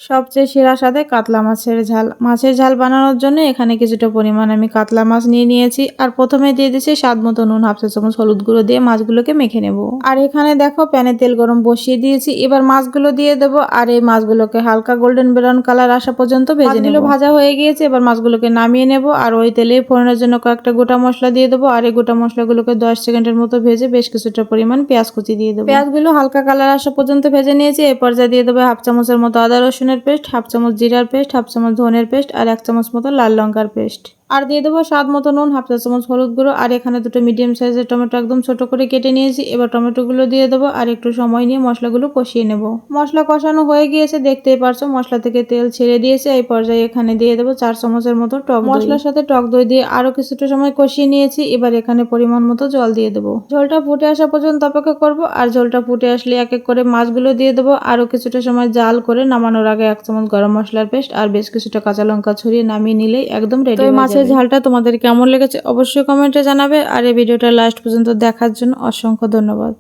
সবচেয়ে সেরা স্বাদে কাতলা মাছের ঝাল। মাছের ঝাল বানানোর জন্য এখানে কিছুটা পরিমাণ আমি কাতলা মাছ নিয়ে নিয়েছি। আর প্রথমে দিয়ে দিচ্ছি স্বাদ মতো নুন, হাফ চা চামচ হলুদ গুঁড়ো দিয়ে মাছগুলোকে মেখে নেব। আর এখানে দেখো প্যানে তেল গরম বসিয়ে দিয়েছি। এবার মাছগুলো দিয়ে দেবো আর এই মাছগুলোকে হালকা গোল্ডেন ব্রাউন কালার আসা পর্যন্ত ভেজে নেব। ভাজা হয়ে গিয়েছে, এবার মাছগুলোকে নামিয়ে নেব। আর ওই তেলে ফোড়নের জন্য কয়েকটা গোটা মশলা দিয়ে দেবো। আর এই গোটা মশলাগুলোকে 10 সেকেন্ডের মতো ভেজে বেশ কিছুটা পরিমাণ পেঁয়াজ কুচি দিয়ে দেবো। পেঁয়াজগুলো হালকা কালার আসা পর্যন্ত ভেজে নিয়েছি। এই পর্যায়ে দিয়ে দেবো হাফ চামচের মতো আদা রসুনের পেস্ট, হাফ চামচ জিরার পেস্ট, হাফ চামচ ধনের পেস্ট আর 1 চামচ মতো লাল লঙ্কার পেস্ট। আর দিয়ে দেবো স্বাদ মতো নুন, হাফ চা চামচ হলুদ গুঁড়ো। আর এখানে দুটো মিডিয়াম সাইজের টমেটো একদম ছোট করে কেটে নিয়েছি। এবার টমেটোগুলো দিয়ে দেবো আর একটু সময় নিয়ে মশলাগুলো কষিয়ে নেব। মশলা কষানো হয়ে গিয়েছে, দেখতেই পারছো মশলা থেকে তেল ছেড়ে দিয়েছে। এই পর্যায়ে এখানে দিয়ে দেবো 4 চামচের মতো টক দই। মশলার সাথে টক দই দিয়ে আরো কিছুটা সময় কষিয়ে নিয়েছি। এবার এখানে পরিমাণ মতো জল দিয়ে দেবো। ঝোলটা ফুটে আসা পর্যন্ত অপেক্ষা করব। আর ঝোলটা ফুটে আসলে এক এক করে মাছগুলো দিয়ে দেবো। আরো কিছুটা সময় জাল করে নামানোর আগে 1 চামচ গরম মশলার পেস্ট আর বেশ কিছুটা কাঁচা লঙ্কা ছড়িয়ে নামিয়ে নিলেই একদম রেডি। তো মাছের ঝালটা তোমাদের কেমন লেগেছে অবশ্যই কমেন্টে জানাবে। আর এই ভিডিওটা লাস্ট পর্যন্ত দেখার জন্য অসংখ্য ধন্যবাদ।